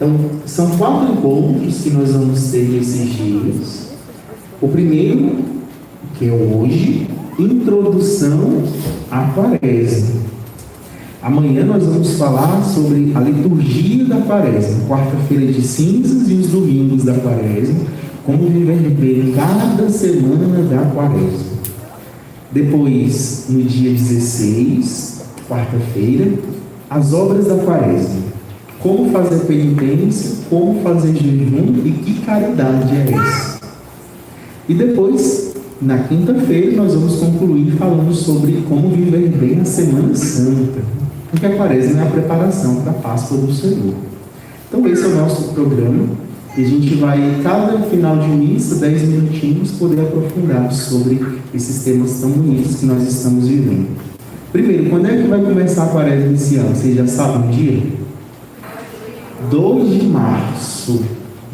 Então, são 4 encontros que nós vamos ter nesses dias. O primeiro, que é hoje, introdução à Quaresma. Amanhã nós vamos falar sobre a liturgia da Quaresma, quarta-feira de cinzas e os domingos da Quaresma, como viver bem cada semana da Quaresma. Depois, no dia 16, quarta-feira, as obras da Quaresma. Como fazer penitência, como fazer jejum e que caridade é essa. E depois, na quinta-feira, nós vamos concluir falando sobre como viver bem a Semana Santa, porque a Quaresma é a preparação para a Páscoa do Senhor. Então esse é o nosso programa, e a gente vai, cada final de missa, 10 minutinhos, poder aprofundar sobre esses temas tão bonitos que nós estamos vivendo. Primeiro, quando é que vai começar a Quaresma esse ano? Vocês já sabem o dia? 2 de março,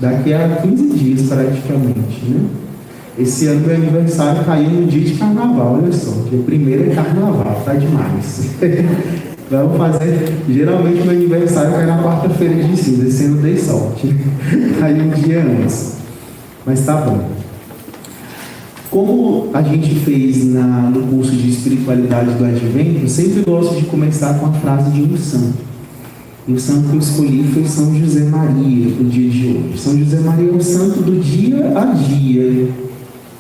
daqui a 15 dias praticamente, né? Esse ano meu aniversário caiu no dia de carnaval, olha só, dia 1º é carnaval, tá demais. Vamos fazer, geralmente meu aniversário cai na quarta-feira de cinza, esse ano dei sorte, caiu um dia antes, mas tá bom. Como a gente fez no curso de espiritualidade do Advento, eu sempre gosto de começar com a frase de um santo. E o santo que eu escolhi foi São José Maria, no dia de hoje. São José Maria é o santo do dia a dia.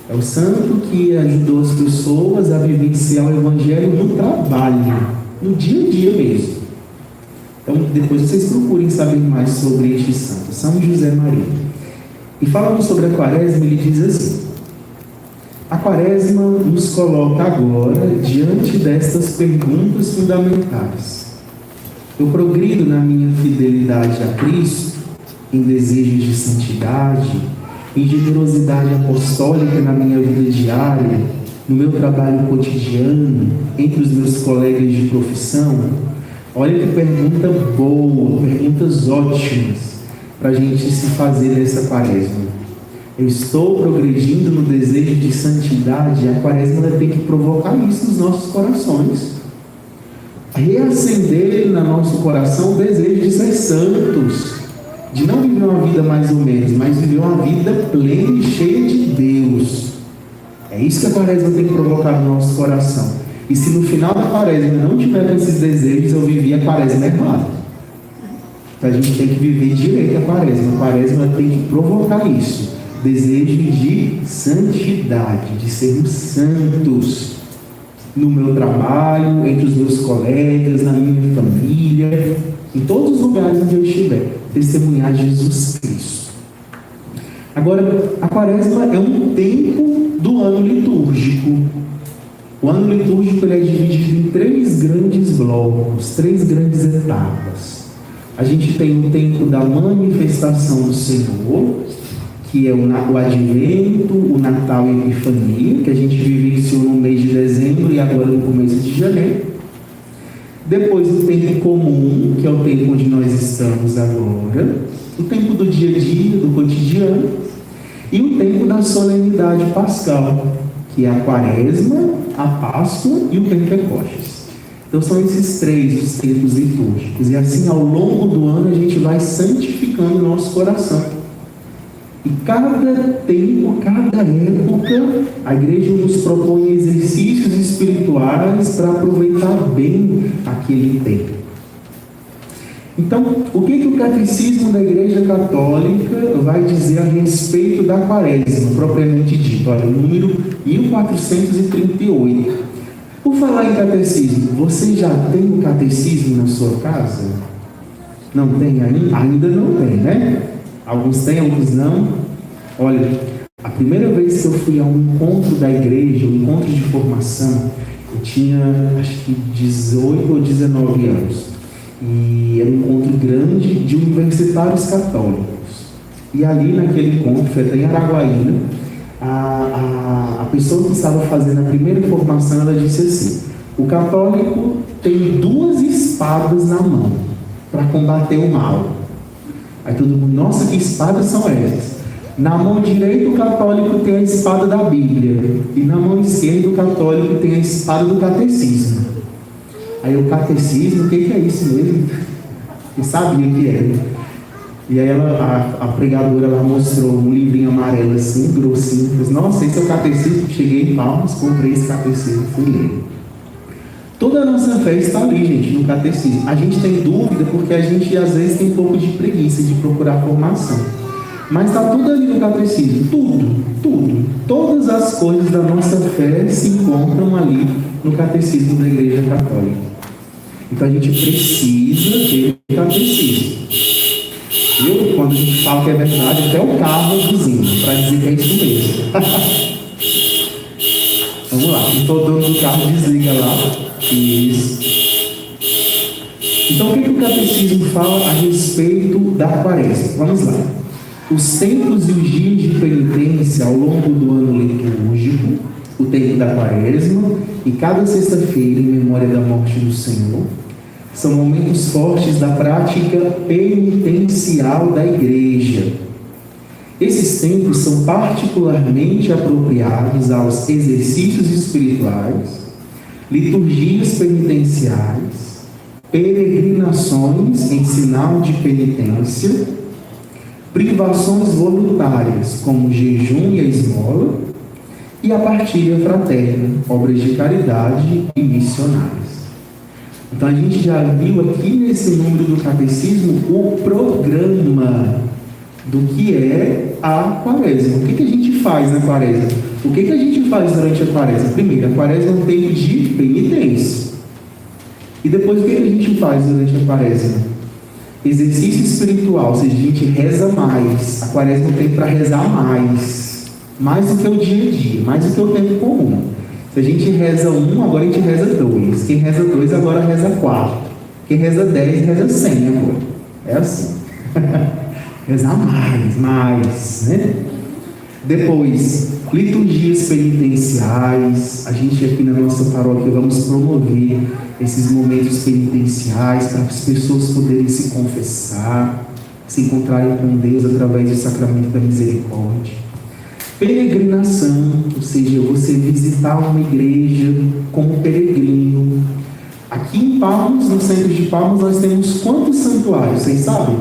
É o santo que ajudou as pessoas a vivenciar o Evangelho no trabalho, no dia a dia mesmo. Então, depois vocês procurem saber mais sobre este santo, São José Maria. E falando sobre a Quaresma, ele diz assim: a Quaresma nos coloca agora diante destas perguntas fundamentais. Eu progrido na minha fidelidade a Cristo, em desejos de santidade, em generosidade apostólica na minha vida diária, no meu trabalho cotidiano, entre os meus colegas de profissão. Olha que pergunta boa, perguntas ótimas para a gente se fazer nessa Quaresma. Eu estou progredindo no desejo de santidade. A Quaresma tem que provocar isso nos nossos corações. Reacender no nosso coração o desejo de ser santos, de não viver uma vida mais ou menos, mas viver uma vida plena e cheia de Deus. É isso que a Quaresma tem que provocar no nosso coração. E se no final da Quaresma não tiver com esses desejos, eu vivi a Quaresma errada. Então a gente tem que viver direito a Quaresma. A Quaresma tem que provocar isso, desejo de santidade, de sermos santos. No meu trabalho, entre os meus colegas, na minha família, em todos os lugares onde eu estiver, testemunhar Jesus Cristo. Agora, a Quaresma é um tempo do ano litúrgico. O ano litúrgico ele é dividido em 3 grandes blocos, 3 grandes etapas. A gente tem o tempo da manifestação do Senhor, que é o Advento, o Natal e a Epifania, que a gente vivenciou no mês de dezembro e agora no começo de janeiro. Depois o tempo comum, que é o tempo onde nós estamos agora, o tempo do dia a dia, do cotidiano, e o tempo da solenidade pascal, que é a Quaresma, a Páscoa e o Pentecostes. Então são esses 3 os tempos litúrgicos, e assim ao longo do ano a gente vai santificando o nosso coração. E cada tempo, cada época, a igreja nos propõe exercícios espirituais para aproveitar bem aquele tempo. Então, o que o Catecismo da Igreja Católica vai dizer a respeito da Quaresma, propriamente dito? Olha, o número 1438. Por falar em catecismo, você já tem um catecismo na sua casa? Não tem ainda? Ainda não tem, né? Alguns têm, alguns não. Olha, a primeira vez que eu fui a um encontro da igreja, um encontro de formação, eu tinha acho que 18 ou 19 anos. E era um encontro grande de universitários católicos. E ali naquele encontro, foi até em Araguaína, a pessoa que estava fazendo a primeira formação, ela disse assim: o católico tem 2 espadas na mão para combater o mal. Aí todo mundo, nossa, que espadas são essas? Na mão direita o católico tem a espada da Bíblia, e na mão esquerda o católico tem a espada do catecismo. Aí o catecismo, o que é isso mesmo? Eu sabia que era. E aí a pregadora ela mostrou um livrinho amarelo assim, grossinho. Eu disse, nossa, esse é o catecismo. Cheguei em Palmas, comprei esse catecismo, fui ler. Toda a nossa fé está ali, gente, no catecismo. A gente tem dúvida porque a gente às vezes tem um pouco de preguiça de procurar formação. Mas está tudo ali no catecismo, tudo. Todas as coisas da nossa fé se encontram ali no catecismo da Igreja Católica. Então a gente precisa ter o catecismo. Quando a gente fala que é verdade, até o carro vizinho, para dizer que é isso mesmo. Vamos lá, então o dono do carro desliga lá. Isso. Então o que o catecismo fala a respeito da quaresma? Vamos lá. Os tempos e os dias de penitência ao longo do ano litúrgico, o tempo da quaresma, e cada sexta-feira em memória da morte do Senhor, são momentos fortes da prática penitencial da Igreja. Esses tempos são particularmente apropriados aos exercícios espirituais, liturgias penitenciais, peregrinações em sinal de penitência, privações voluntárias, como o jejum e a esmola, e a partilha fraterna, obras de caridade e missionárias. Então a gente já viu aqui nesse número do catecismo o programa do que é a quaresma. O que a gente faz na quaresma? O que a gente faz durante a quaresma? Primeiro, a quaresma é um tempo de penitência. E depois o que a gente faz durante a quaresma? Exercício espiritual, ou seja, a gente reza mais. A quaresma é um tempo para rezar mais do que o dia a dia, mais do que o tempo comum. Se a gente reza 1, agora a gente reza 2. Quem reza 2 agora reza 4. Quem reza 10 reza 100 agora. É assim. Rezar mais, né? Depois, liturgias penitenciais. A gente aqui na nossa paróquia vamos promover esses momentos penitenciais para as pessoas poderem se confessar, se encontrarem com Deus através do sacramento da misericórdia. Peregrinação, ou seja, você visitar uma igreja como peregrino. Aqui em Palmas, no centro de Palmas, nós temos quantos santuários? Vocês sabem?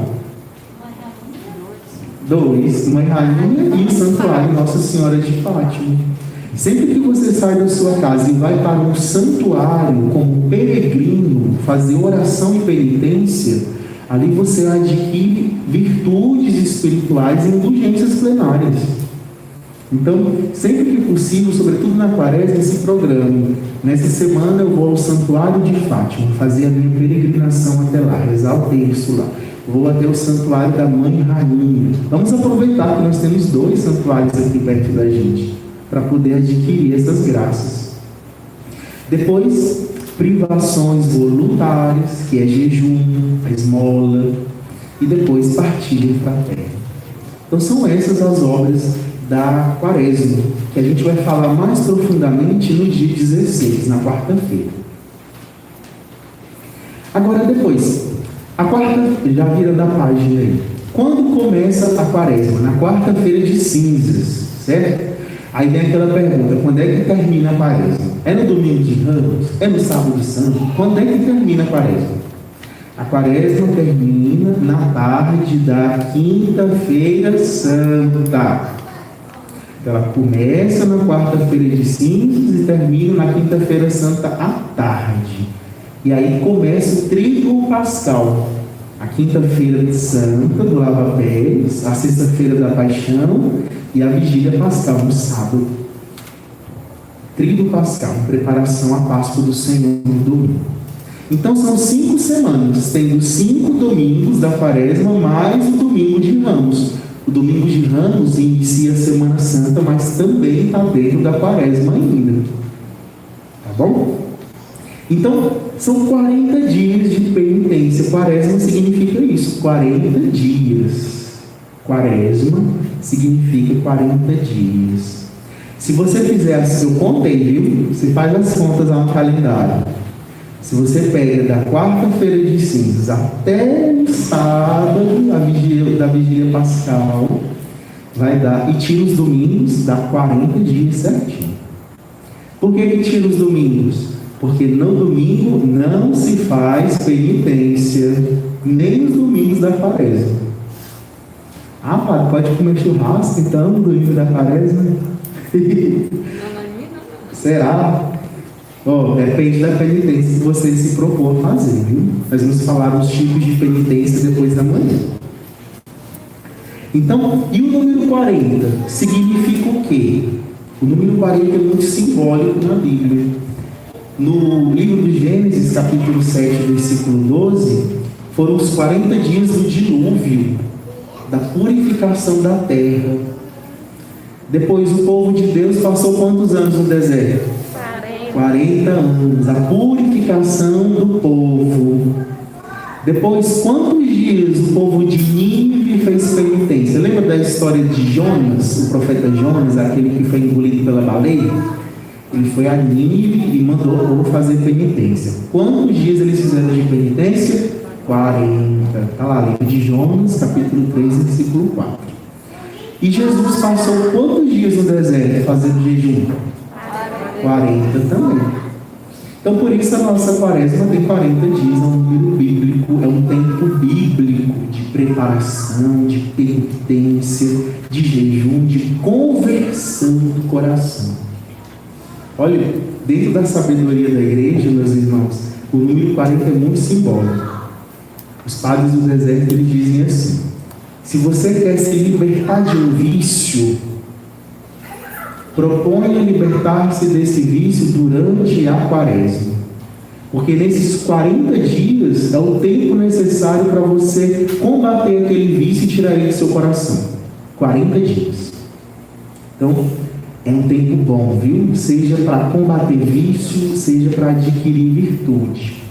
2, Mãe Rainha e o santuário Nossa Senhora de Fátima. Sempre que você sai da sua casa e vai para um santuário como peregrino, fazer oração e penitência, ali você adquire virtudes espirituais e indulgências plenárias. Então, sempre que possível, sobretudo na quaresma, esse programa. Nessa semana eu vou ao santuário de Fátima, fazer a minha peregrinação até lá, rezar o terço lá. Vou até o santuário da Mãe Rainha. Vamos aproveitar que nós temos 2 santuários aqui perto da gente, para poder adquirir essas graças. Depois, privações voluntárias, que é jejum, a esmola, e depois partilha fraterna. Então são essas as obras da quaresma, que a gente vai falar mais profundamente no dia 16, na quarta-feira. Agora depois, a quarta, já virando a página aí. Quando começa a quaresma? Na quarta-feira de cinzas, certo? Aí vem aquela pergunta, quando é que termina a quaresma? É no domingo de Ramos? É no sábado santo? Quando é que termina a quaresma? A quaresma termina na tarde da quinta-feira santa. Ela começa na quarta-feira de cinzas e termina na quinta-feira santa à tarde. E aí começa o tríduo pascal. A quinta-feira santa do lava-pés, a sexta-feira da paixão e a vigília pascal no sábado. Tríduo pascal, preparação à Páscoa do Senhor no domingo. Então são 5 semanas, tendo 5 domingos da quaresma mais o domingo de Ramos. O domingo de Ramos inicia a Semana Santa, mas também está dentro da quaresma ainda. Tá bom? Então, são 40 dias de penitência. Quaresma significa isso, 40 dias. Quaresma significa 40 dias. Se você fizer assim, eu contei, viu? Você faz as contas lá no calendário. Se você pega da quarta-feira de cinzas até o sábado, da vigília pascal, vai dar, e tira os domingos, dá 40 dias certinho. Por que tira os domingos? Porque no domingo não se faz penitência, nem os domingos da quaresma. Ah, padre, pode comer churrasco então, no domingo da quaresma? Será? Depende da penitência que você se propor a fazer, viu? Nós vamos falar dos tipos de penitência depois da manhã. Então, e o número 40? Significa o quê? O número 40 é muito simbólico na Bíblia. No livro de Gênesis, capítulo 7, versículo 12, foram os 40 dias do dilúvio, da purificação da terra. Depois o povo de Deus passou quantos anos no deserto? 40 anos, a purificação do povo. Depois, quantos dias o povo de Nínive fez penitência? Lembra da história de Jonas, o profeta Jonas, aquele que foi engolido pela baleia? Ele foi a Nínive e mandou o povo fazer penitência. Quantos dias eles fizeram de penitência? 40. Está lá, livro de Jonas, capítulo 3, versículo 4. E Jesus passou quantos dias no deserto fazendo jejum? 40 também. Então, por isso a nossa quaresma tem 40 dias, é um número bíblico, é um tempo bíblico de preparação, de penitência, de jejum, de conversão do coração. Olha, dentro da sabedoria da igreja, meus irmãos, o número 40 é muito simbólico. Os padres do deserto, eles dizem assim: se você quer se libertar de um vício, proponha libertar-se desse vício durante a quaresma. Porque nesses 40 dias é o tempo necessário para você combater aquele vício e tirar ele do seu coração. 40 dias. Então, é um tempo bom, viu? Seja para combater vício, seja para adquirir virtude.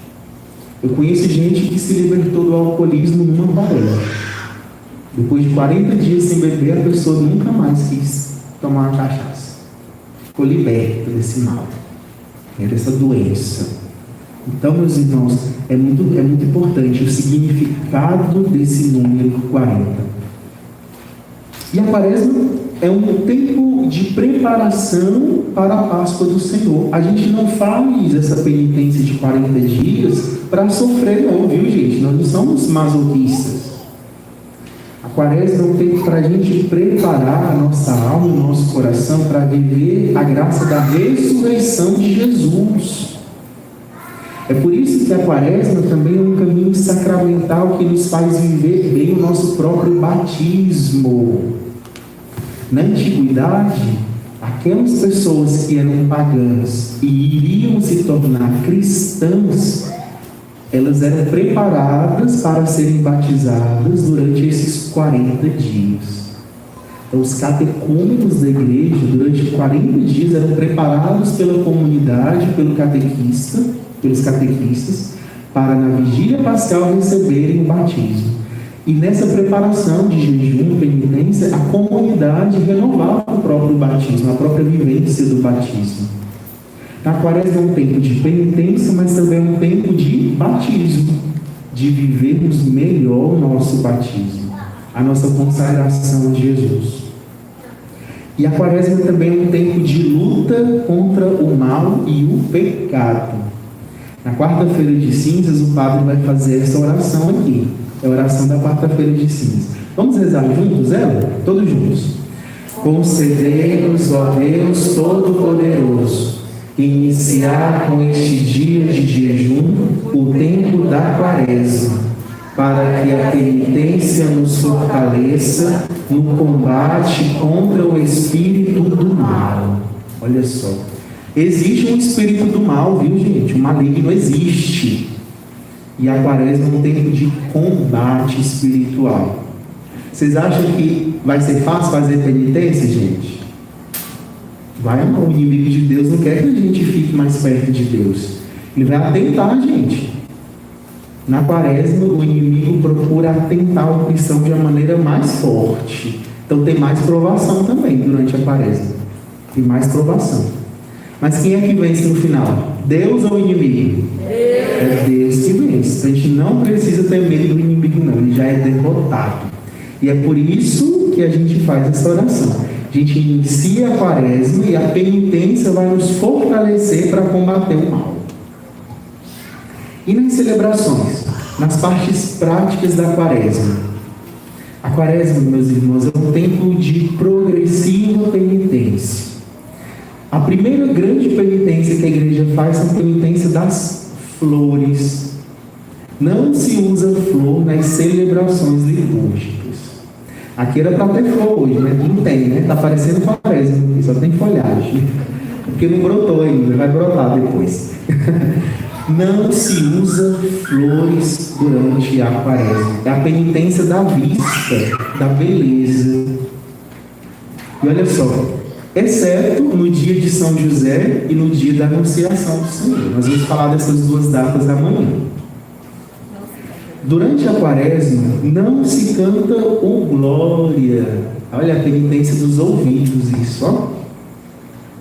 Eu conheço gente que se libertou do alcoolismo numa quaresma. Depois de 40 dias sem beber, a pessoa nunca mais quis tomar uma cachaça. Ficou liberta desse mal, dessa doença. Então, meus irmãos, é muito importante o significado desse número 40. E a quaresma é um tempo de preparação para a Páscoa do Senhor. A gente não faz essa penitência de 40 dias para sofrer, não, viu, gente? Nós não somos masoquistas. A quaresma é um tempo para a gente preparar a nossa alma e o nosso coração para viver a graça da ressurreição de Jesus. É por isso que a quaresma também é um caminho sacramental que nos faz viver bem o nosso próprio batismo. Na antiguidade, aquelas pessoas que eram pagãs e iriam se tornar cristãs, elas eram preparadas para serem batizadas durante esses 40 dias. Então, os catecúmenos da igreja, durante 40 dias, eram preparados pela comunidade, pelos catequistas, para na vigília pascal receberem o batismo. E nessa preparação de jejum, penitência, a comunidade renovava o próprio batismo, a própria vivência do batismo. A quaresma é um tempo de penitência, mas também é um tempo de batismo, de vivermos melhor o nosso batismo, a nossa consagração a Jesus. E a quaresma também é um tempo de luta contra o mal e o pecado. Na quarta-feira de cinzas, o padre vai fazer essa oração aqui. É a oração da quarta-feira de cinzas. Vamos rezar juntos ela? Todos juntos. Concedei-nos, ó Deus Todo-Poderoso, iniciar com este dia de jejum o tempo da quaresma, para que a penitência nos fortaleça no combate contra o espírito do mal. Olha só. Existe um espírito do mal, viu, gente? O maligno existe. E a quaresma é um tempo de combate espiritual. Vocês acham que vai ser fácil fazer penitência, gente? Vai não. O inimigo de Deus não quer que a gente fique mais perto de Deus. Ele vai atentar a gente. Na quaresma, o inimigo procura atentar o cristão de uma maneira mais forte. Então tem mais provação também durante a quaresma. Tem mais provação. Mas quem é que vence no final? Deus ou o inimigo? É Deus que vence. A gente não precisa ter medo do inimigo, não. Ele já é derrotado. E é por isso que a gente faz essa oração. A gente inicia a quaresma e a penitência vai nos fortalecer para combater o mal. E nas celebrações, nas partes práticas da quaresma, A quaresma, meus irmãos, é um tempo de progressiva penitência. A primeira grande penitência que a igreja faz é a penitência das flores. Não se usa flor nas celebrações litúrgicas. Aqui era para ter flor hoje, né? Não tem, né? Está parecendo quaresma, só tem folhagem. Porque não brotou ainda, vai brotar depois. Não se usa flores durante a quaresma. É a penitência da vista, da beleza. E olha só, exceto no dia de São José e no dia da Anunciação do Senhor. Nós vamos falar dessas duas datas amanhã. Durante a quaresma, não se canta o glória. Olha a penitência dos ouvidos, isso, ó.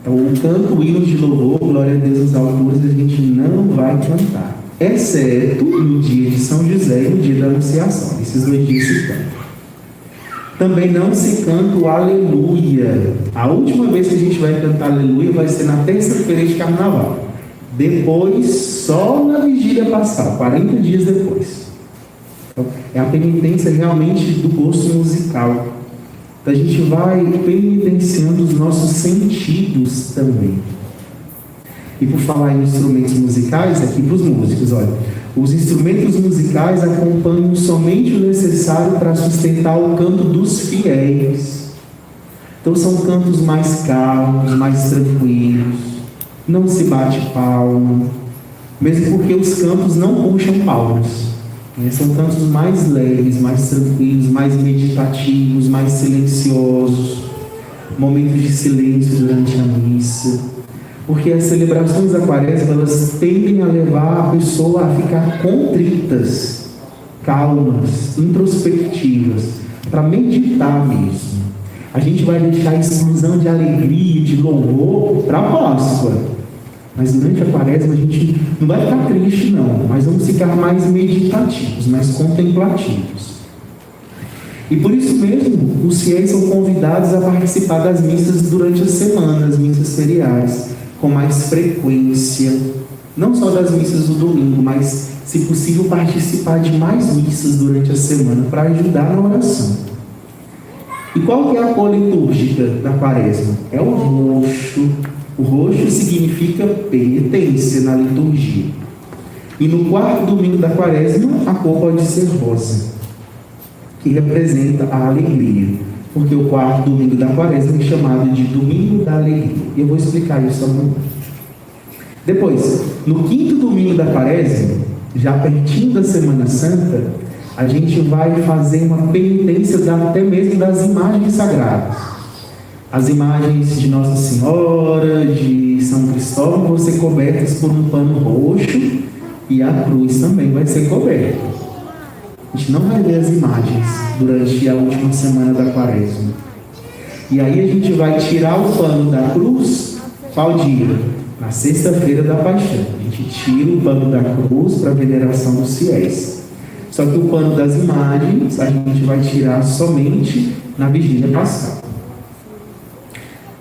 Então, o canto, o hino de louvor, glória a Deus nas alturas, a gente não vai cantar. Exceto no dia de São José e no dia da Anunciação. Esses 2 dias se cantam. Também não se canta o aleluia. A última vez que a gente vai cantar aleluia vai ser na terça-feira de carnaval. Depois, só na vigília passar, 40 dias depois. Então, é a penitência realmente do gosto musical. Então, a gente vai penitenciando os nossos sentidos também. E por falar em instrumentos musicais, aqui para os músicos, olha, os instrumentos musicais acompanham somente o necessário para sustentar o canto dos fiéis. Então são cantos mais calmos, mais tranquilos, não se bate palma, mesmo porque os cantos não puxam palmas. São cantos mais leves, mais tranquilos, mais meditativos, mais silenciosos, momentos de silêncio durante a missa. Porque as celebrações da quaresma, elas tendem a levar a pessoa a ficar contritas, calmas, introspectivas, para meditar mesmo. A gente vai deixar a explosão de alegria, de louvor para a Páscoa. Mas durante a quaresma a gente não vai ficar triste não, mas vamos ficar mais meditativos, mais contemplativos. E por isso mesmo, os fiéis são convidados a participar das missas durante a semana, as missas feriais, com mais frequência, não só das missas do domingo, mas, se possível, participar de mais missas durante a semana, para ajudar na oração. E qual que é a cor litúrgica da quaresma? É o roxo. O roxo significa penitência na liturgia. E no 4º domingo da quaresma, a cor pode ser rosa, que representa a alegria. Porque o 4º domingo da quaresma é chamado de Domingo da Alegria. E eu vou explicar isso amanhã. Depois, no 5º domingo da quaresma, já pertinho da Semana Santa, a gente vai fazer uma penitência até mesmo das imagens sagradas. As imagens de Nossa Senhora, de São Cristóvão, vão ser cobertas por um pano roxo e a cruz também vai ser coberta. A gente não vai ver as imagens durante a última semana da quaresma. E aí a gente vai tirar o pano da cruz, qual dia? Na sexta-feira da paixão. A gente tira o pano da cruz para a veneração dos fiéis. Só que o pano das imagens a gente vai tirar somente na vigília pascal.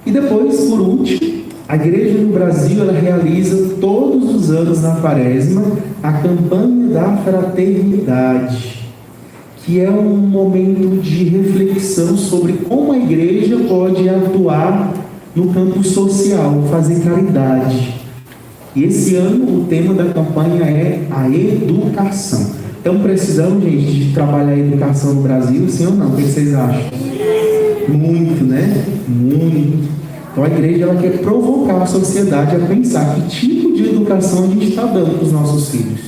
E depois, por último, a igreja no Brasil ela realiza todos os anos na quaresma a campanha da fraternidade, que é um momento de reflexão sobre como a igreja pode atuar no campo social, fazer caridade. E esse ano o tema da campanha é a educação. Então precisamos, gente, de trabalhar a educação no Brasil, sim ou não? O que vocês acham? Muito, né? Muito. Então a igreja ela quer provocar a sociedade a pensar que tipo de educação a gente está dando para os nossos filhos.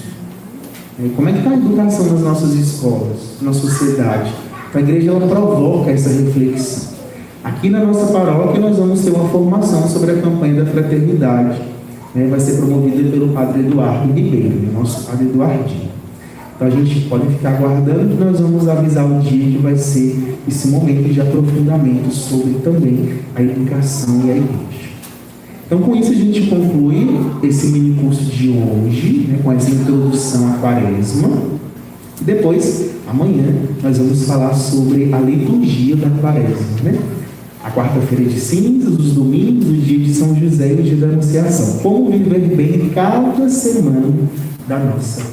Como é que está a educação nas nossas escolas, na sociedade? Então a igreja ela provoca essa reflexão. Aqui na nossa paróquia nós vamos ter uma formação sobre a campanha da fraternidade. Vai ser promovida pelo padre Eduardo Ribeiro, nosso padre Eduardinho. Então a gente pode ficar aguardando que nós vamos avisar o dia que vai ser esse momento de aprofundamento sobre também a educação e a igreja. Então com isso a gente conclui esse mini curso de hoje, com essa introdução à quaresma. E depois, amanhã, nós vamos falar sobre a liturgia da quaresma, A quarta-feira de cinzas, os domingos, o dia de São José e o dia da Anunciação. Como viver bem cada semana da nossa quaresma.